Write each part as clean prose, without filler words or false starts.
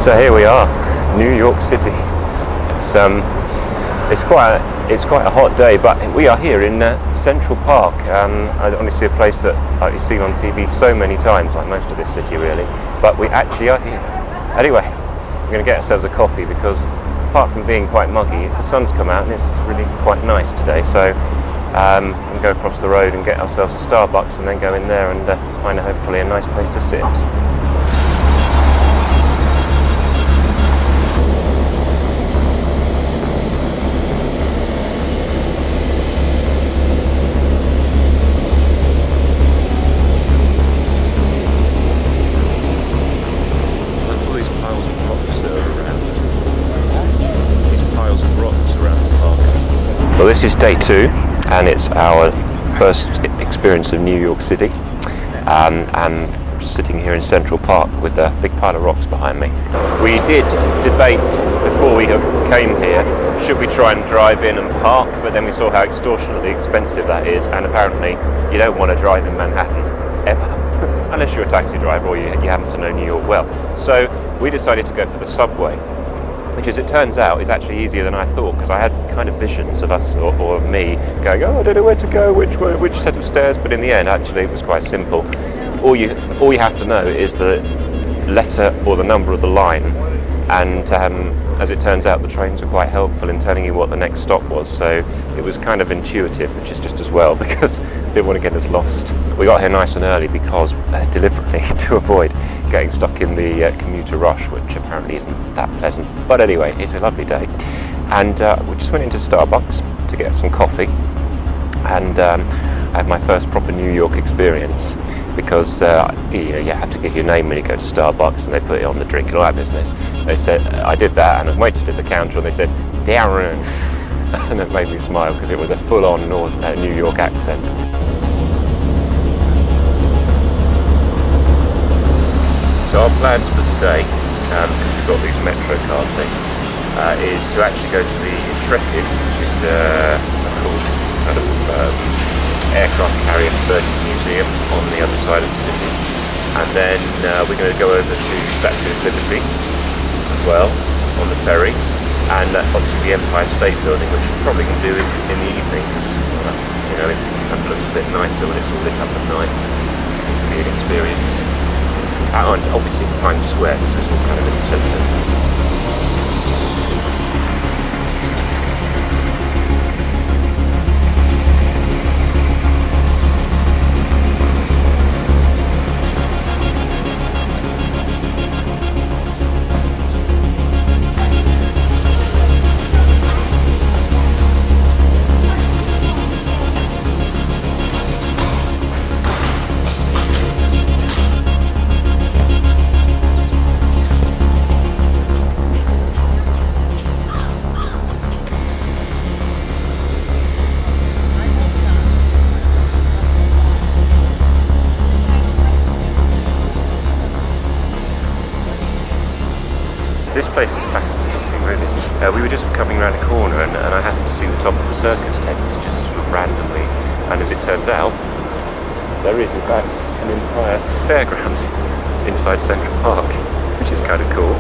So here we are, New York City. It's quite a hot day, but we are here in Central Park. I only see a place that you've seen on TV so many times, like most of this city really, but we actually are here. Anyway, we're going to get ourselves a coffee because apart from being quite muggy, the sun's come out and it's really quite nice today. So we can go across the road and get ourselves a Starbucks and then go in there and find hopefully a nice place to sit. Well, this is day 2 and it's our first experience of New York City, and I'm just sitting here in Central Park with a big pile of rocks behind me. We did debate before we came here, should we try and drive in and park, but then we saw how extortionately expensive that is, and apparently you don't want to drive in Manhattan ever unless you're a taxi driver or you happen to know New York well. So we decided to go for the subway, which, as it turns out, is actually easier than I thought, because I had kind of visions of us or of me going, oh, I don't know where to go, which set of stairs, but in the end, actually, it was quite simple. All you have to know is the letter or the number of the line, and as it turns out, the trains are quite helpful in telling you what the next stop was, so it was kind of intuitive, which is just as well, because I didn't want to get us lost. We got here nice and early because, deliberately, to avoid getting stuck in the commuter rush, which apparently isn't that pleasant. But anyway, it's a lovely day. And we just went into Starbucks to get some coffee. And I had my first proper New York experience, because you have to give your name when you go to Starbucks, and they put it on the drink and all that business. They said, I did that, and I waited at the counter, and they said, Darren. And it made me smile, because it was a full-on New York accent. So our plans for today, because we've got these Metro card things, is to actually go to the Intrepid, which is a cool kind of aircraft carrier Museum on the other side of the city. And then we're going to go over to Statue of Liberty as well on the ferry, and obviously the Empire State Building, which we're probably going to do in the evening, because it kind of looks a bit nicer when it's all lit up at night. It'll be an experience. And obviously Times Square, because it's all kind of in the centre. This place is fascinating, really. We were just coming around a corner and I happened to see the top of the circus tent just sort of randomly, and as it turns out, there is in fact an entire fairground inside Central Park, which is kind of cool.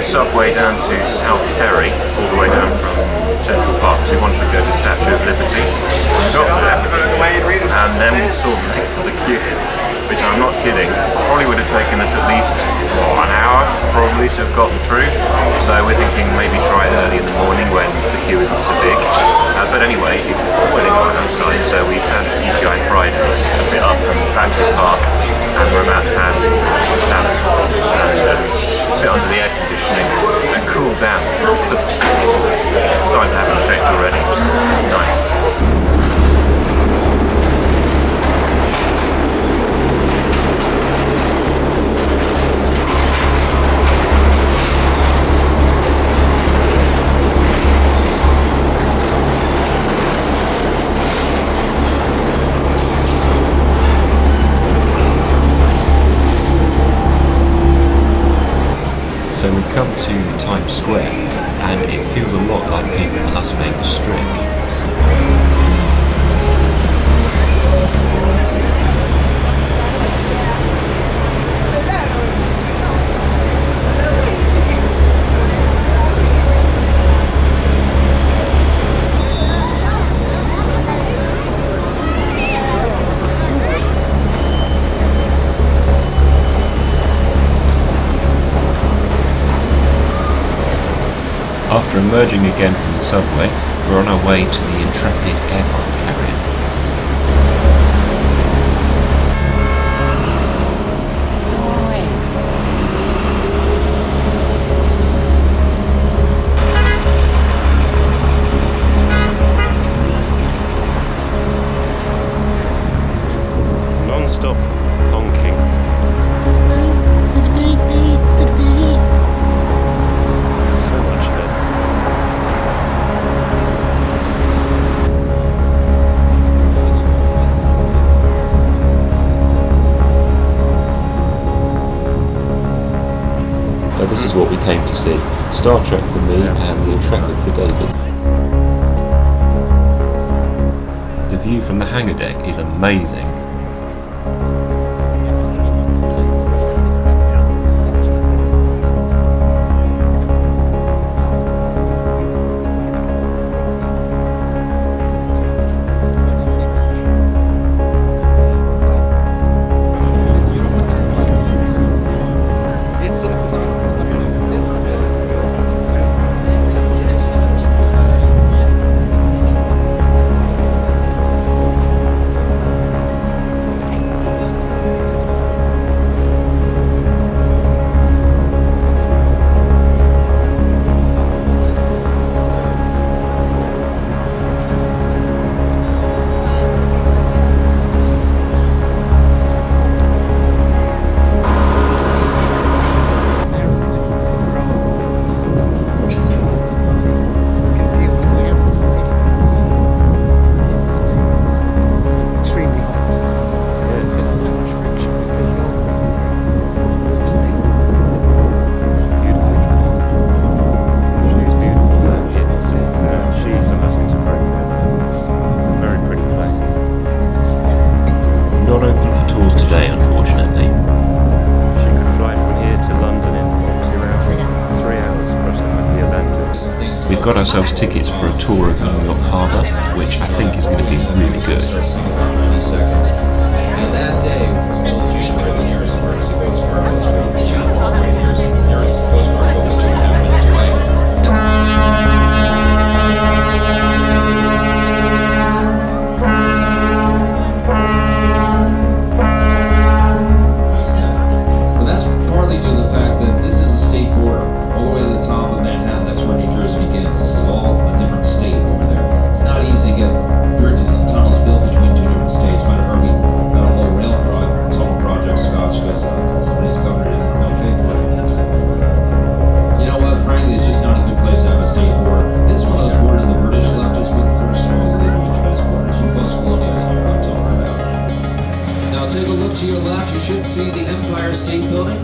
Subway down to South Ferry, all the way down from Central Park we wanted to go to Statue of Liberty. We got there, and then we saw the queue, which I'm not kidding, probably would have taken us at least an hour probably to have gotten through. So we're thinking maybe try it early in the morning when the queue isn't so big. But anyway, it's boiling hot outside, so we've had TGI Fridays a bit up from Battery Park, and we're about to have salad and sit under the air conditioning and cool down because it's starting to have an effect already. It's nice. So we've come to Times Square, and it feels a lot like being on the Las Vegas Strip. After emerging again from the subway, we're on our way to the Intrepid aircraft carrier. Non-stop honking. This is what we came to see. Star Trek for me and the Intrepid for David. The view from the hangar deck is amazing. We've got ourselves tickets for a tour of New York Harbor, which I think is going to be really good. And that day was only January, the nearest emergency Coast Guard was really too far away. The nearest Coast Guard was 2.5 minutes away. But that's partly due to the fact that this is a state border, all the way to the top of Manhattan. That's where New Jersey begins. This is all a different state over there. It's not easy to get bridges and tunnels built between two different states. Might have already got a whole tunnel project scotch because somebody's governor didn't want to pay for it. You know what? Frankly, it's just not a good place to have a state border. This is one of those borders the British left us with. The British always leave with the best borders. You post-colonialism, what I'm talking about. Now take a look to your left. You should see the Empire State Building.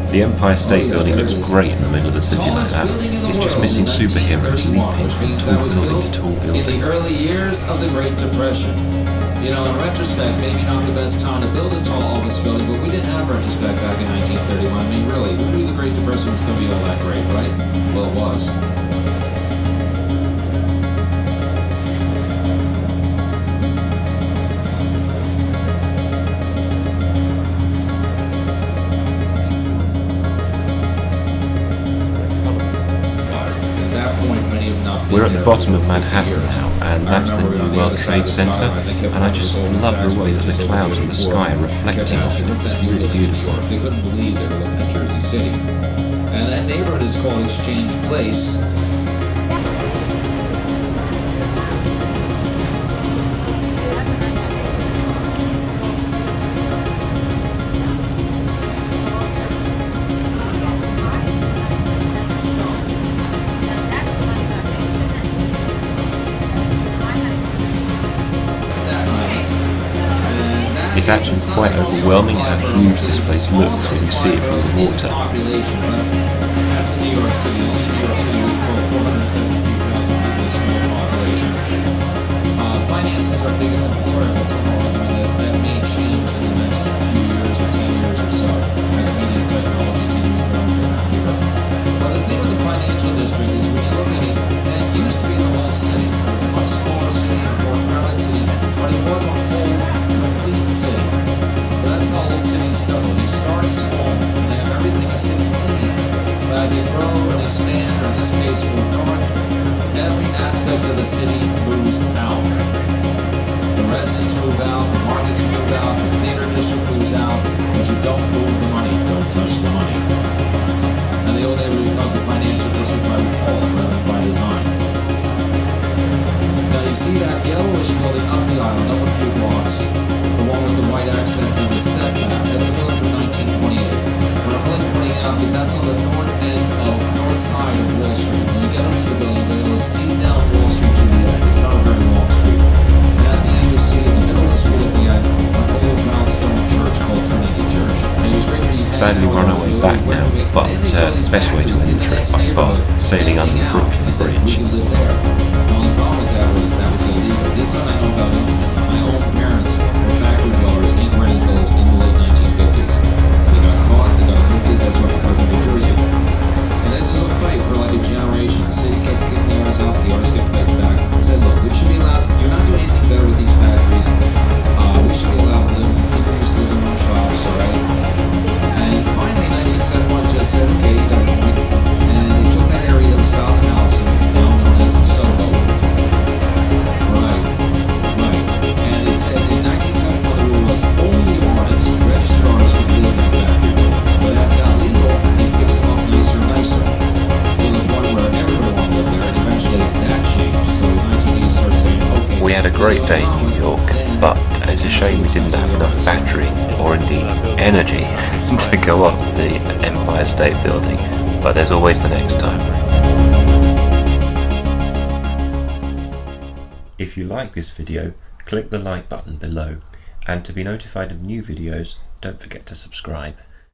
The Empire State Building looks great in the middle of the city like that. It's just missing superheroes leaping from tall building to tall building. In the early years of the Great Depression. You know, in retrospect, maybe not the best time to build a tall office building, but we didn't have retrospect back in 1931. I mean, really, who knew the Great Depression was going to be all that great, right? Well, it was. bottom of Manhattan now, and that's the New World Trade Center, and I just love the way that the clouds in the sky are reflecting off it. It's really beautiful. They couldn't believe they were looking at Jersey City. And that neighborhood is called Exchange Place. It's actually quite overwhelming how huge this place looks when you see it from the water. That's in New York City. Only in New York City we call 473,000 people a small population. Finances are biggest employer in Illinois. I mean, that may change in the next few years or 10 years or so as media and technology seem to be growing bigger and bigger. But the thing with the financial district is when you look at it, that used to be the whole city. It was a much smaller city, a more crowded city, but it was a whole complete city. But that's how all cities go. They start small and they have everything a city needs. But as they grow and expand, or in this case move north, every aspect of the city moves out. The residents move out, the markets move out, the theater district moves out, but you don't move the money, don't touch the money. And the old neighborhood becomes the financial district by default rather than by design. Now you see that yellowish building up the island, up a few blocks, the one with the white accents and the setbacks. That's a building from 1928. What I'm really pointing out is that's on the north side of Wall Street. When you get up to the building, you'll be able to see down Wall Street to the end. It's not a very long street. And at the end, you'll see in the middle of the street at the end, an old brownstone church called Trinity Church. And it was great to be Sadly, we're on our way back now, but the best way to end the trip by far, sailing under the Brooklyn We Bridge. could live there. The only problem with that was illegal. This son I know about intimately. My own parents were factory dwellers in Greenwich Village in the late 1950s. They got caught, they got evicted, that's what happened in New Jersey. And this is a fight for like a generation. The city kept kicking the artists out, the artists kept fighting back. I said, look, we should be allowed, you're not doing anything better with these factories. We should be allowed to live, people just live in their own shops, alright? And finally, 1971 just said, okay, you got a point. And they took that area that was south of Allison, now known as Soho. Right. And they said in 1971 the rule was only artists, registered artists could live in factory buildings. But as it got legal, they fixed them up nicer, to the point where everyone wanted to live there, and eventually that changed. So in 1980 started saying, okay. We had a great day in New York, but it's a shame we didn't have enough battery, or indeed energy, to go up the Empire State Building. But there's always the next time. If you like this video, click the like button below, and to be notified of new videos, don't forget to subscribe.